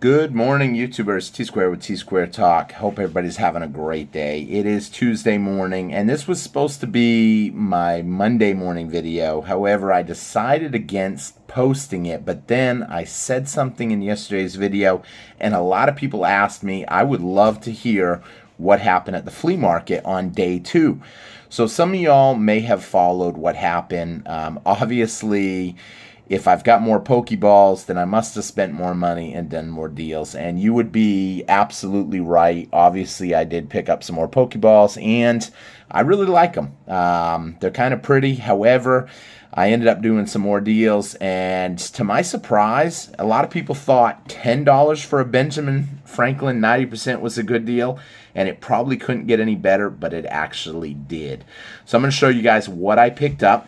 Good morning, YouTubers. T-Square with T-Square Talk. Hope everybody's having a great day. It is Tuesday morning, and this was supposed to be my Monday morning video. However, I decided against posting it, but then I said something in yesterday's video, and a lot of people asked me. I would love to hear what happened at the flea market on day 2. So some of y'all may have followed what happened. Obviously, if I've got more Pokeballs, then I must have spent more money and done more deals. And you would be absolutely right. Obviously, I did pick up some more Pokeballs, and I really like them. They're kind of pretty. However, I ended up doing some more deals, and to my surprise, a lot of people thought $10 for a Benjamin Franklin 90% was a good deal, and it probably couldn't get any better, but it actually did. So I'm going to show you guys what I picked up.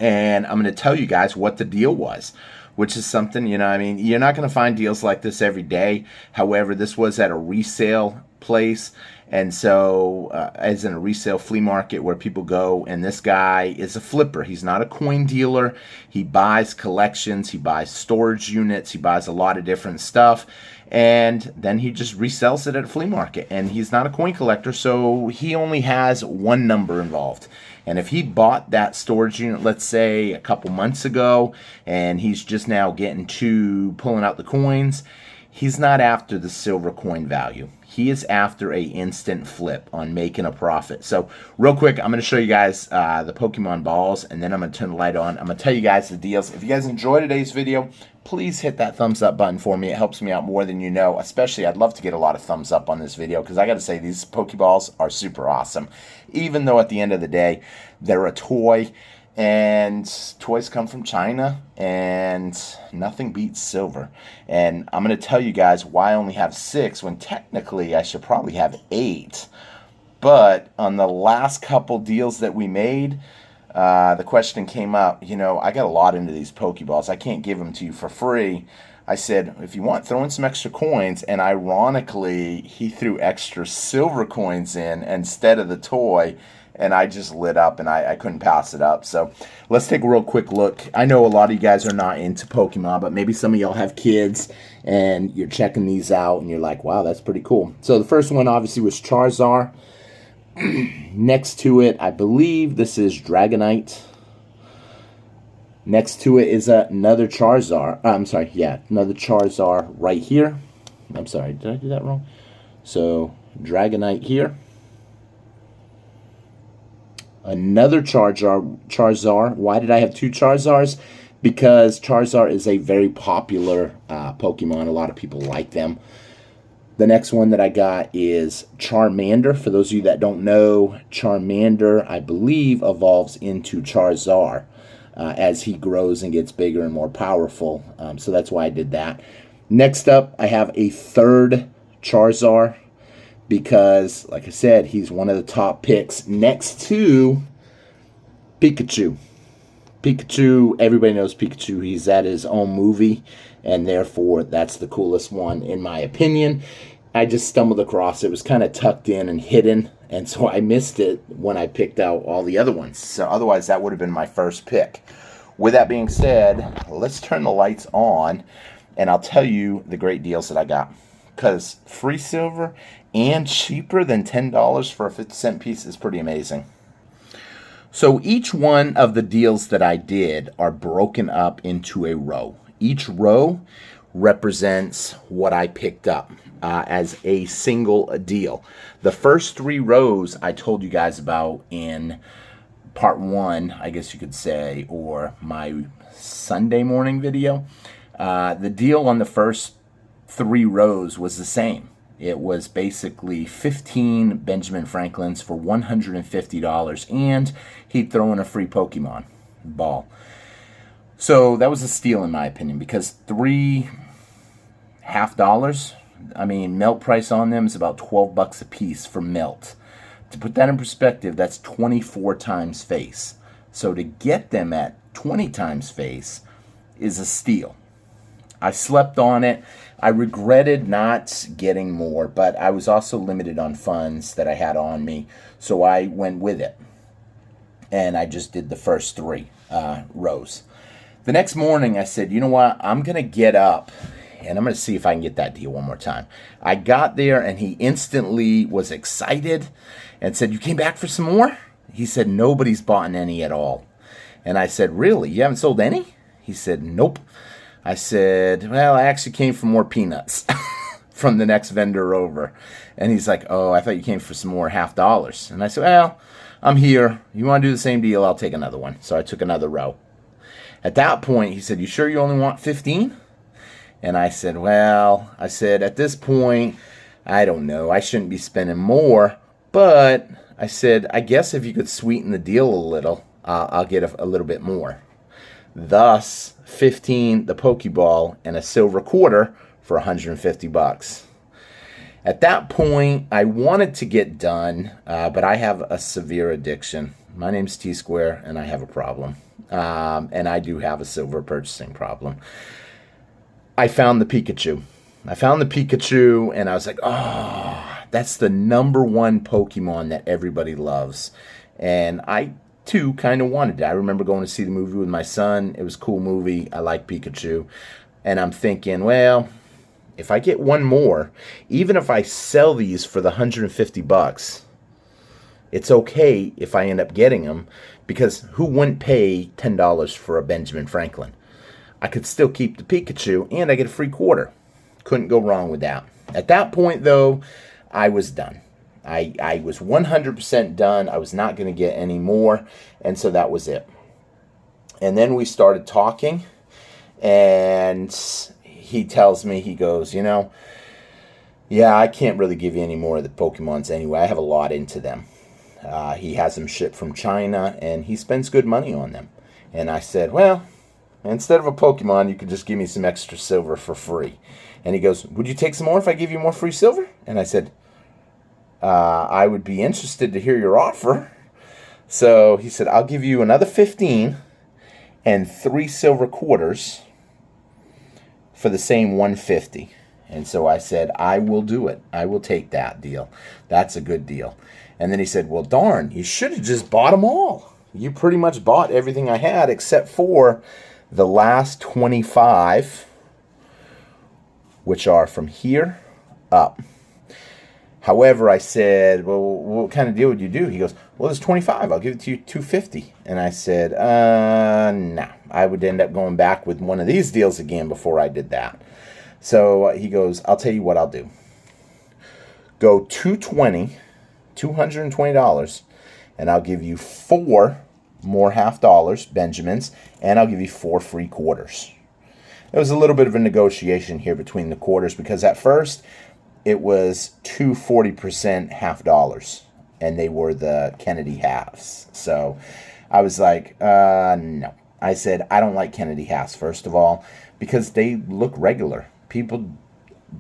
And I'm going to tell you guys what the deal was, which is something, you're not going to find deals like this every day. However, this was at a resale place. And so, as in a resale flea market where people go, and this guy is a flipper. He's not a coin dealer. He buys collections. He buys storage units. He buys a lot of different stuff. And then he just resells it at a flea market. And he's not a coin collector, so he only has one number involved. And if he bought that storage unit, let's say, a couple months ago, and he's just now getting to pulling out the coins, he's not after the silver coin value. He is after a instant flip on making a profit. So real quick, I'm going to show you guys the Pokemon balls, and then I'm going to turn the light on. I'm going to tell you guys the deals. If you guys enjoyed today's video, please hit that thumbs up button for me. It helps me out more than you know. Especially, I'd love to get a lot of thumbs up on this video because I got to say, these Pokeballs are super awesome. Even though at the end of the day, they're a toy, and toys come from China, and nothing beats silver. And I'm going to tell you guys why I only have 6 when technically I should probably have 8. But on the last couple deals that we made, the question came up, I got a lot into these Pokeballs. I can't give them to you for free. I said, if you want, throw in some extra coins. And ironically, he threw extra silver coins in instead of the toy. And I just lit up, and I couldn't pass it up. So let's take a real quick look. I know a lot of you guys are not into Pokemon, but maybe some of y'all have kids, and you're checking these out, and you're like, wow, that's pretty cool. So the first one, obviously, was Charizard. Next to it, I believe this is Dragonite. Next to it is another Charizard. Another Charizard right here. I'm sorry, did I do that wrong? So, Dragonite here. Another Charizard. Why did I have 2 Charizards? Because Charizard is a very popular Pokemon. A lot of people like them. The next one that I got is Charmander. For those of you that don't know, Charmander, I believe, evolves into Charizard as he grows and gets bigger and more powerful. So that's why I did that. Next up, I have a third Charizard because, like I said, he's one of the top picks next to Pikachu. Pikachu, everybody knows Pikachu. He's at his own movie, and therefore that's the coolest one in my opinion. I just stumbled across it. It was kind of tucked in and hidden, and so I missed it when I picked out all the other ones. So otherwise, that would have been my first pick. With that being said, let's turn the lights on, and I'll tell you the great deals that I got. Because free silver and cheaper than $10 for a 50-cent piece is pretty amazing. So each one of the deals that I did are broken up into a row. Each row represents what I picked up as a single deal. The first 3 rows I told you guys about in part 1, I guess you could say, or my Sunday morning video. The deal on the first 3 rows was the same. It was basically 15 Benjamin Franklins for $150, and he'd throw in a free Pokemon ball. So that was a steal in my opinion, because 3 $half, melt price on them is about 12 bucks a piece for melt. To put that in perspective, that's 24 times face. So to get them at 20 times face is a steal. I slept on it. I regretted not getting more, but I was also limited on funds that I had on me, so I went with it. And I just did the first 3 rows. The next morning I said, you know what, I'm going to get up and I'm going to see if I can get that deal one more time. I got there, and he instantly was excited and said, "You came back for some more?" He said, "Nobody's bought any at all." And I said, "Really? You haven't sold any?" He said, "Nope." I said, "Well, I actually came for more peanuts from the next vendor over." And he's like, "Oh, I thought you came for some more $half." And I said, "Well, I'm here. You want to do the same deal? I'll take another one." So I took another row. At that point, he said, "You sure you only want 15? And I said, "Well," I said, "at this point, I don't know. I shouldn't be spending more. But," I said, "I guess if you could sweeten the deal a little, I'll get a little bit more." Thus, 15, the Pokeball, and a silver quarter for $150. At that point, I wanted to get done, but I have a severe addiction. My name's T-Square, and I have a problem. And I do have a silver purchasing problem. I found the Pikachu. And I was like, oh, that's the #1 Pokemon that everybody loves. And I, too, kind of wanted it. I remember going to see the movie with my son. It was a cool movie. I like Pikachu. And I'm thinking, well, if I get one more, even if I sell these for the $150, it's okay if I end up getting them, because who wouldn't pay $10 for a Benjamin Franklin? I could still keep the Pikachu, and I get a free quarter. Couldn't go wrong with that. At that point, though, I was done. I was 100% done. I was not going to get any more, and so that was it. And then we started talking, and he tells me, he goes, "Yeah, I can't really give you any more of the Pokemons anyway. I have a lot into them." He has them shipped from China, and he spends good money on them. And I said, "Well, instead of a Pokemon, you could just give me some extra silver for free." And he goes, "Would you take some more if I give you more free silver?" And I said, "I would be interested to hear your offer." So he said, "I'll give you another 15 and 3 silver quarters for the same 150. And so I said, "I will do it. I will take that deal. That's a good deal." And then he said, "Well, darn, you should have just bought them all. You pretty much bought everything I had except for the last 25, which are from here up." However, I said, "Well, what kind of deal would you do?" He goes, "Well, there's 25. I'll give it to you $250. And I said, no. I would end up going back with one of these deals again before I did that. So he goes, "I'll tell you what I'll do. Go $220, and I'll give you 4 more $half Benjamins, and I'll give you 4 free quarters." There was a little bit of a negotiation here between the quarters, because at first it was 2 40% $half, and they were the Kennedy halves. So I was like, no. I said, I don't like Kennedy halves, first of all, because they look regular.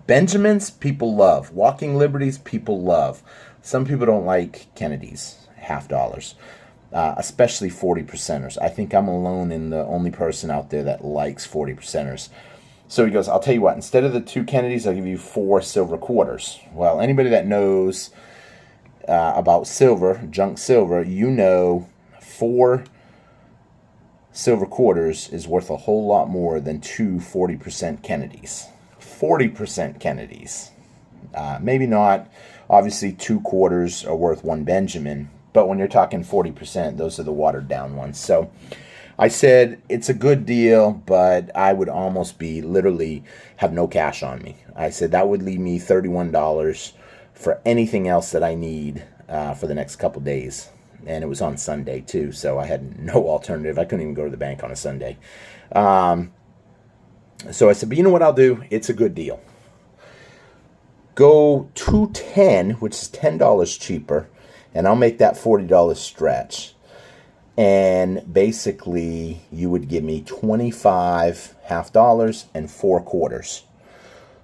Benjamins, people love. Walking Liberties, people love. Some people don't like Kennedy's $half, especially 40%ers. I think I'm alone and the only person out there that likes 40%ers. So he goes, "I'll tell you what, instead of the 2 Kennedys, I'll give you 4 silver quarters." Well, anybody that knows about silver, junk silver, 4 silver quarters is worth a whole lot more than 2 40% Kennedys. 40% Kennedys. Maybe not. Obviously, 2 quarters are worth 1 Benjamin. But when you're talking 40%, those are the watered down ones. So I said, it's a good deal, but I would almost be literally have no cash on me. I said that would leave me $31 for anything else that I need for the next couple days. And it was on Sunday, too, so I had no alternative. I couldn't even go to the bank on a Sunday. So I said, but you know what I'll do? It's a good deal. Go $210, which is $10 cheaper, and I'll make that $40 stretch. And basically, you would give me 25 $half and 4 quarters.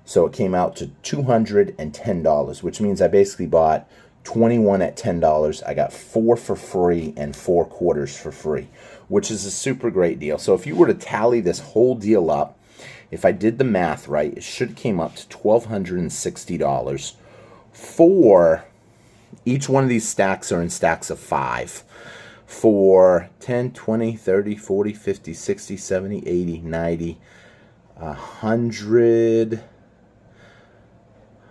So it came out to $210, which means I basically bought 21 at $10. I got 4 for free and 4 quarters for free, which is a super great deal. So if you were to tally this whole deal up, if I did the math right, it should have came up to $1,260 for each one of these stacks are in stacks of 5 for 10, 20, 30, 40, 50, 60, 70, 80, 90, 100,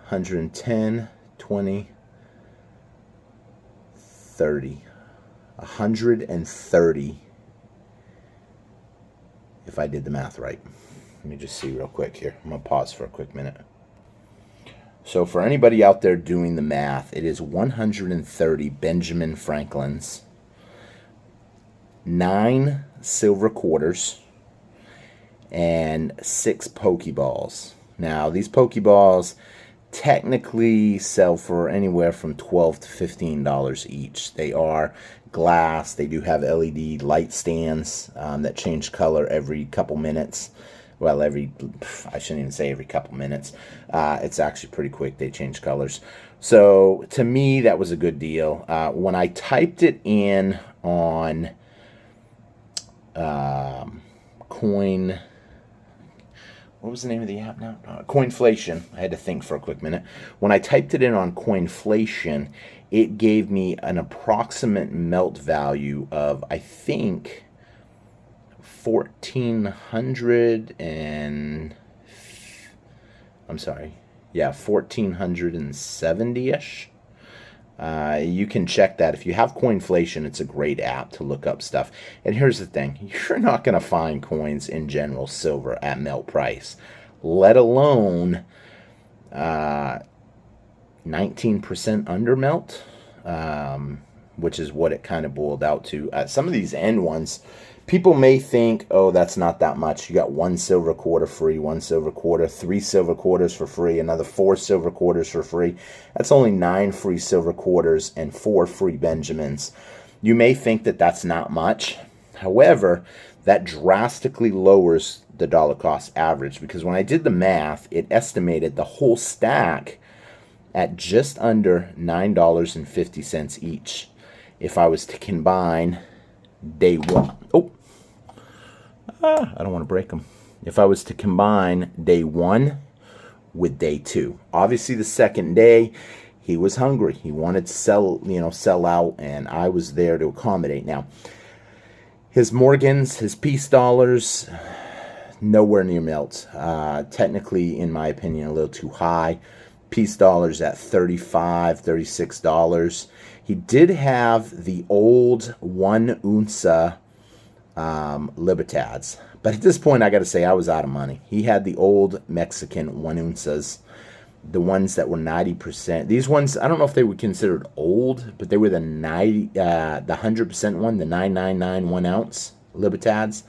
110, 20, 30. 130, if I did the math right. Let me just see real quick here. I'm going to pause for a quick minute. So for anybody out there doing the math, it is 130 Benjamin Franklins, 9 silver quarters, and 6 Pokeballs. Now, these Pokeballs technically sell for anywhere from $12 to $15 each. They are glass. They do have LED light stands that change color every couple minutes. Well, I shouldn't even say every couple minutes. It's actually pretty quick. They change colors. So to me, that was a good deal. When I typed it in on Coin, what was the name of the app now? Coinflation. I had to think for a quick minute. When I typed it in on Coinflation, it gave me an approximate melt value of, I think, 1470-ish. You can check that. If you have Coinflation, it's a great app to look up stuff. And here's the thing. You're not going to find coins in general silver at melt price, let alone 19% under melt, which is what it kind of boiled out to. Some of these end ones, people may think, oh, that's not that much. You got 1 silver quarter free, 1 silver quarter, 3 silver quarters for free, another 4 silver quarters for free. That's only 9 free silver quarters and 4 free Benjamins. You may think that that's not much. However, that drastically lowers the dollar cost average, because when I did the math, it estimated the whole stack at just under $9.50 each. If I was to combine day one, I don't want to break them. If I was to combine day 1 with day 2, obviously the second day he was hungry. He wanted to sell out, and I was there to accommodate. Now, his Morgans, his peace dollars, nowhere near melt. Technically, in my opinion, a little too high. Peace dollars at $35, $36. He did have the old 1 unsa Libertads, but at this point I got to say I was out of money. He had the old Mexican 1 unsas, the ones that were 90%. These ones, I don't know if they were considered old, but they were the 100% one, the 999 1 ounce Libertads,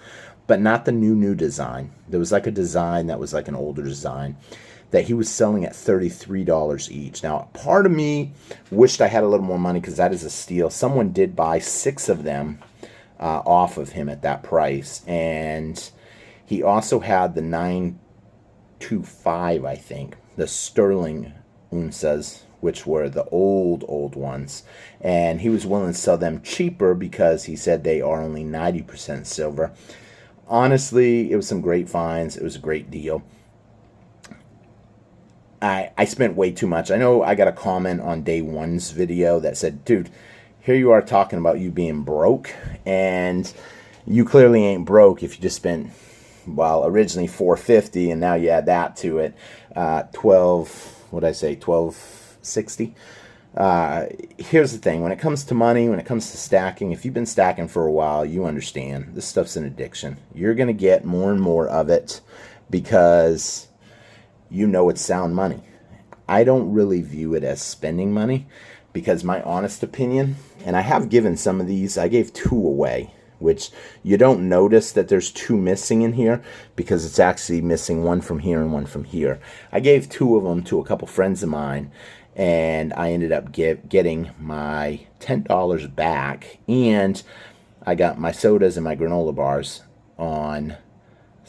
but not the new design. There was like a design that was like an older design that he was selling at $33 each. Now, part of me wished I had a little more money, because that is a steal. Someone did buy 6 of them off of him at that price, and he also had the 925, I think, the sterling unsas, which were the old ones, and he was willing to sell them cheaper because he said they are only 90% silver. Honestly, it was some great finds. It was a great deal. I spent way too much. I know I got a comment on day 1's video that said, dude, here you are talking about you being broke, and you clearly ain't broke if you just spent, well, originally $450, and now you add that to it, $1260. Here's the thing. When it comes to money, when it comes to stacking, if you've been stacking for a while, you understand this stuff's an addiction. You're going to get more and more of it because you know it's sound money. I don't really view it as spending money, because my honest opinion, and I have given some of these, I gave 2 away, which you don't notice that there's 2 missing in here, because it's actually missing 1 from here and 1 from here. I gave 2 of them to a couple friends of mine, and I ended up getting my $10 back, and I got my sodas and my granola bars on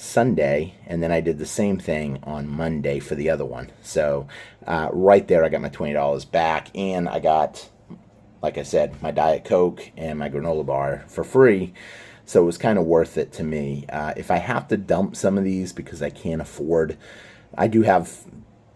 Sunday, and then I did the same thing on Monday for the other one. So right there I got my $20 back, and I got, like I said, my Diet Coke and my granola bar for free. So it was kind of worth it to me. If I have to dump some of these because I can't afford, I do have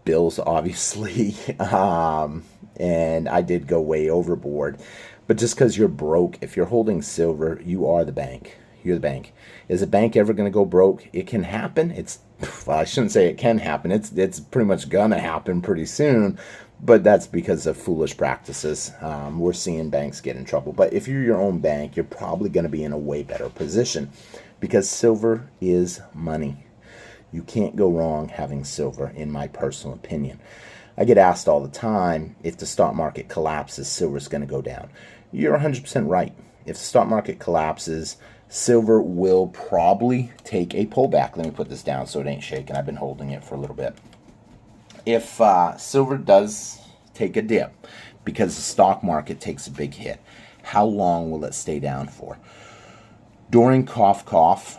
bills obviously, and I did go way overboard. But just because you're broke, if you're holding silver, you are the bank. You're the bank. Is a bank ever going to go broke? It can happen. It's well, I shouldn't say it can happen. It's pretty much gonna happen pretty soon, but that's because of foolish practices. We're seeing banks get in trouble. But if you're your own bank, you're probably going to be in a way better position because silver is money. You can't go wrong having silver, in my personal opinion. I get asked all the time, if the stock market collapses, silver's going to go down. You're 100% right. If the stock market collapses, silver will probably take a pullback. Let me put this down so it ain't shaking. I've been holding it for a little bit. If silver does take a dip because the stock market takes a big hit, how long will it stay down for? During cough,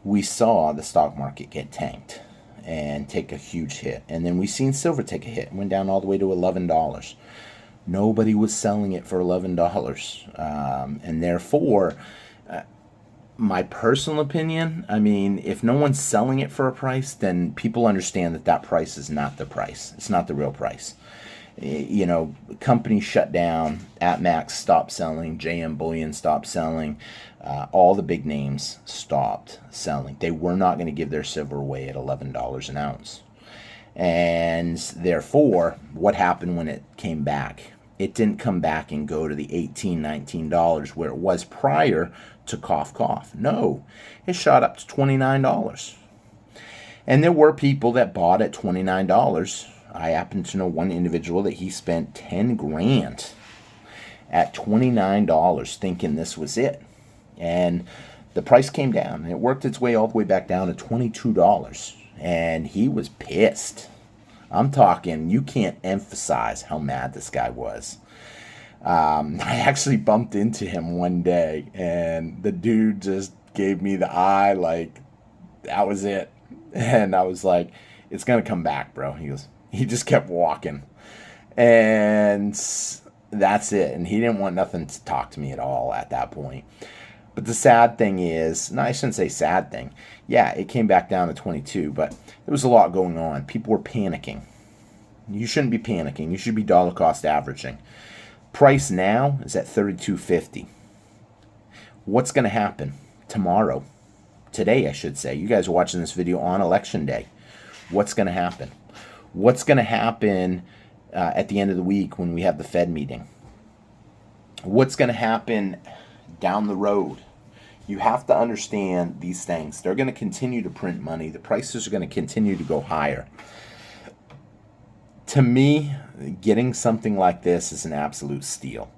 we saw the stock market get tanked and take a huge hit. And then we seen silver take a hit. It went down all the way to $11. Nobody was selling it for $11. And therefore, my personal opinion, I mean, if no one's selling it for a price, then people understand that that price is not the price. It's not the real price. You know, companies shut down, AtMax stopped selling, JM Bullion stopped selling, all the big names stopped selling. They were not going to give their silver away at $11 an ounce. And therefore, what happened when it came back? It didn't come back and go to the $18, $19 where it was prior to cough. No, it shot up to $29. And there were people that bought at $29. I happen to know one individual that he spent 10 grand at $29 thinking this was it. And the price came down and it worked its way all the way back down to $22. And he was pissed. I'm talking, you can't emphasize how mad this guy was. I actually bumped into him one day, and the dude just gave me the eye like that was it. And I was like, it's going to come back, bro. He just kept walking. And that's it. And he didn't want nothing to talk to me at all at that point. But the sad thing is, no, I shouldn't say sad thing. Yeah, it came back down to 22, but there was a lot going on. People were panicking. You shouldn't be panicking. You should be dollar cost averaging. Price now is at $32.50. What's going to happen tomorrow? Today, I should say. You guys are watching this video on election day. What's going to happen? What's going to happen at the end of the week when we have the Fed meeting? What's going to happen down the road? You have to understand these things. They're going to continue to print money. The prices are going to continue to go higher. To me, getting something like this is an absolute steal.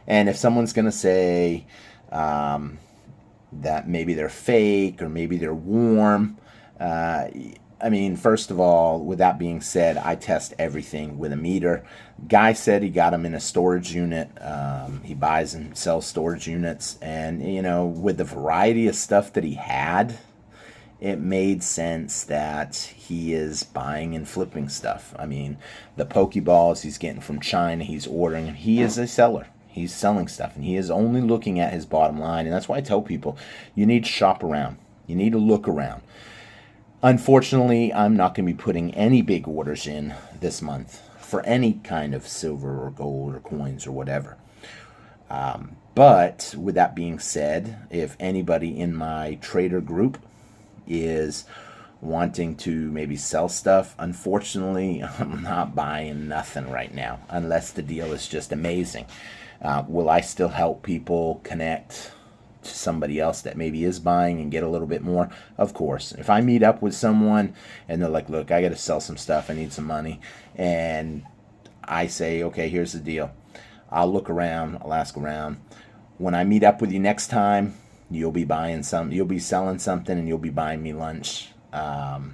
And if someone's going to say that maybe they're fake or maybe they're warm, I mean, first of all, with that being said, I test everything with a meter. Guy said he got them in a storage unit. He buys and sells storage units. And, you know, with the variety of stuff that he had, it made sense that he is buying and flipping stuff. I mean, the Pokeballs he's getting from China, he's ordering. He is a seller. He's selling stuff, and he is only looking at his bottom line. And that's why I tell people, you need to shop around. You need to look around. Unfortunately, I'm not going to be putting any big orders in this month for any kind of silver or gold or coins or whatever. But with that being said, if anybody in my trader group is wanting to maybe sell stuff, unfortunately, I'm not buying nothing right now unless the deal is just amazing. Will I still help people connect to somebody else that maybe is buying and get a little bit more? Of course. If I meet up with someone and they're like, look, I got to sell some stuff, I need some money, and I say, okay, here's the deal. I'll look around, I'll ask around. When I meet up with you next time, you'll be buying some, you'll be selling something, and you'll be buying me lunch. And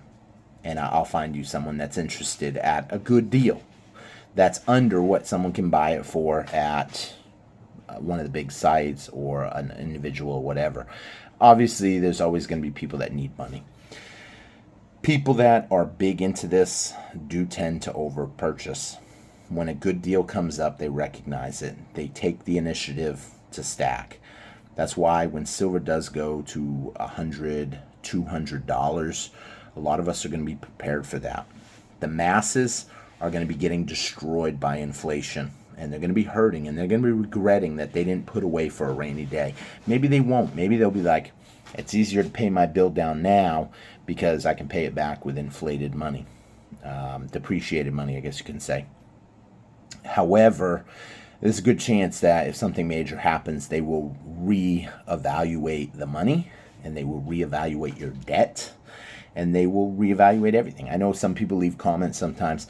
I'll find you someone that's interested at a good deal that's under what someone can buy it for at one of the big sites or an individual or whatever. Obviously, there's always going to be people that need money. People that are big into this do tend to over purchase. When a good deal comes up, they recognize it. They take the initiative to stack. That's why when silver does go to $100, $200, a lot of us are going to be prepared for that. The masses are going to be getting destroyed by inflation, and they're going to be hurting, and they're going to be regretting that they didn't put away for a rainy day. Maybe they won't. Maybe they'll be like, It's easier to pay my bill down now because I can pay it back with inflated money, depreciated money, I guess you can say. However, there's a good chance that if something major happens, they will reevaluate the money, and they will reevaluate your debt, and they will reevaluate everything. I know some people leave comments sometimes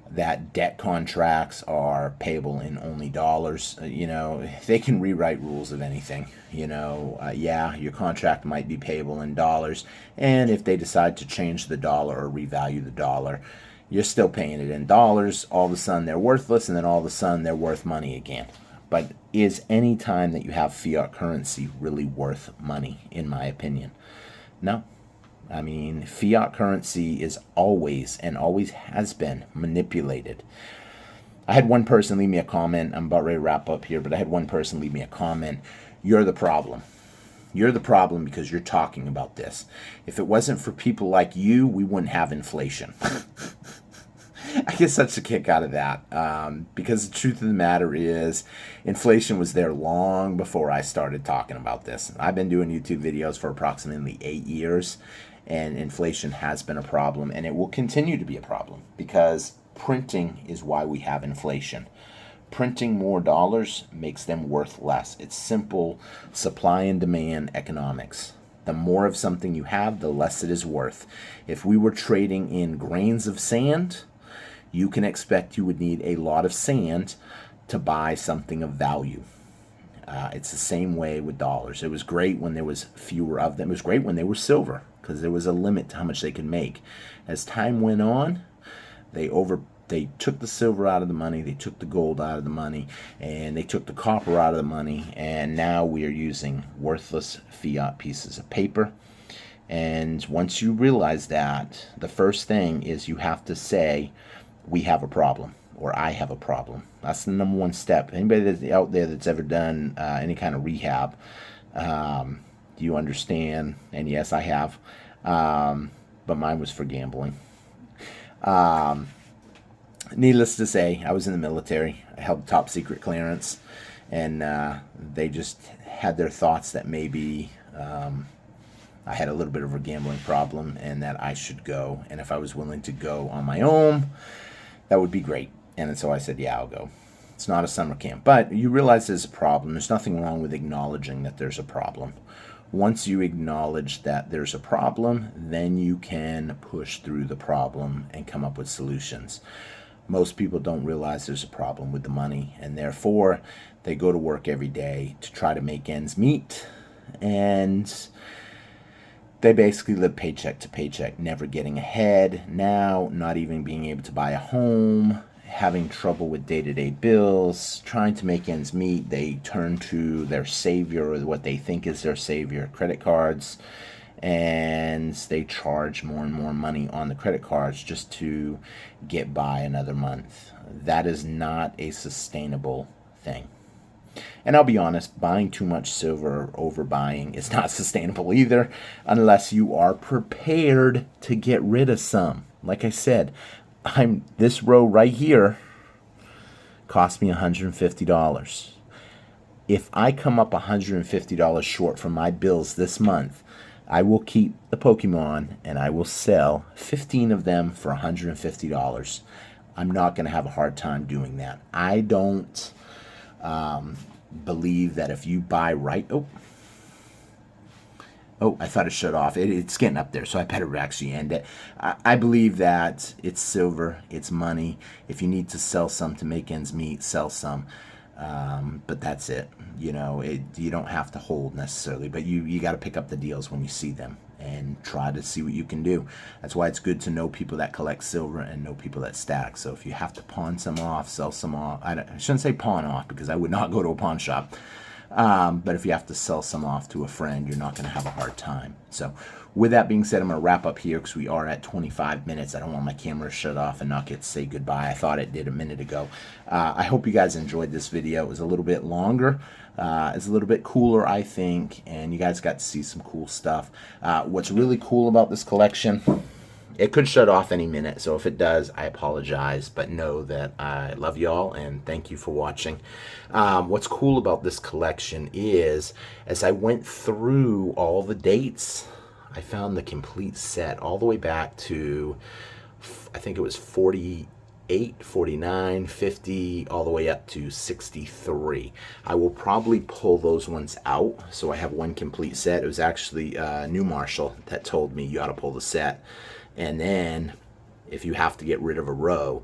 that debt contracts are payable in only dollars. They can rewrite rules of anything. Yeah, your contract might be payable in dollars, and if they decide to change the dollar or revalue the dollar, you're still paying it in dollars. All of a sudden they're worthless, and then all of a sudden they're worth money again. But is any time that you have fiat currency really worth money, in my opinion? No. I mean, fiat currency is always and always has been manipulated. I had one person leave me a comment. I'm about ready to wrap up here, but I had one person leave me a comment. You're the problem. You're the problem because you're talking about this. If it wasn't for people like you, we wouldn't have inflation. I get such a kick out of that because the truth of the matter is inflation was there long before I started talking about this. I've been doing YouTube videos for approximately 8 years, and inflation has been a problem, and it will continue to be a problem because printing is why we have inflation. Printing more dollars makes them worth less. It's simple supply and demand economics. The more of something you have, the less it is worth. If we were trading in grains of sand, you can expect you would need a lot of sand to buy something of value. It's the same way with dollars. It was great when there was fewer of them. It was great when they were silver because there was a limit to how much they could make. As time went on, they took the silver out of the money, they took the gold out of the money, and they took the copper out of the money, and now we are using worthless fiat pieces of paper. And once you realize that, the first thing is you have to say, we have a problem, or I have a problem. That's the number one step. Anybody that's out there that's ever done any kind of rehab, do you understand? And yes, I have. But mine was for gambling. Needless to say, I was in the military. I held top secret clearance, and they just had their thoughts that maybe I had a little bit of a gambling problem and that I should go. And if I was willing to go on my own, that would be great. And so I said, yeah, I'll go. It's not a summer camp. But you realize there's a problem. There's nothing wrong with acknowledging that there's a problem. Once you acknowledge that there's a problem, then you can push through the problem and come up with solutions. Most people don't realize there's a problem with the money, and therefore they go to work every day to try to make ends meet, and they basically live paycheck to paycheck, never getting ahead. Now, not even being able to buy a home, having trouble with day-to-day bills, trying to make ends meet. They turn to their savior, or what they think is their savior, credit cards, and they charge more and more money on the credit cards just to get by another month. That is not a sustainable thing. And I'll be honest, buying too much silver or overbuying is not sustainable either, unless you are prepared to get rid of some. Like I said, this row right here cost me $150. If I come up $150 short from my bills this month, I will keep the Pokemon and I will sell 15 of them for $150. I'm not going to have a hard time doing that. I don't believe that if you buy right... Oh, I thought it shut off. It's getting up there, so I better actually end it. I believe that it's silver, it's money. If you need to sell some to make ends meet, sell some. But that's it. You don't have to hold necessarily, but you got to pick up the deals when you see them and try to see what you can do. That's why it's good to know people that collect silver and know people that stack. So if you have to pawn some off, sell some off. I shouldn't say pawn off because I would not go to a pawn shop. But if you have to sell some off to a friend, you're not going to have a hard time. So with that being said, I'm going to wrap up here because we are at 25 minutes. I don't want my camera to shut off and not get to say goodbye. I thought it did a minute ago. I hope you guys enjoyed this video. It was a little bit longer. It's a little bit cooler, I think, and you guys got to see some cool stuff. What's really cool about this collection It could shut off any minute, so if it does, I apologize, but know that I love y'all and thank you for watching. What's cool about this collection is, as I went through all the dates, I found the complete set all the way back to, I think it was 48, 49, 50, all the way up to 63. I will probably pull those ones out, so I have one complete set. It was actually New Marshall that told me you ought to pull the set. And then if you have to get rid of a row,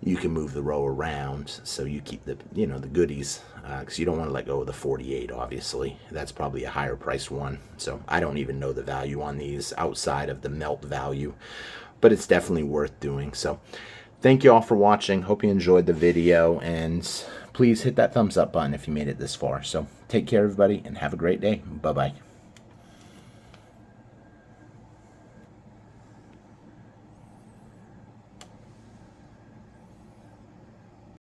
you can move the row around so you keep the, you know, the goodies, because you don't want to let go of the 48, obviously. That's probably a higher priced one. So I don't even know the value on these outside of the melt value, but it's definitely worth doing. So thank you all for watching. Hope you enjoyed the video, and please hit that thumbs up button if you made it this far. So take care, everybody, and have a great day. Bye-bye.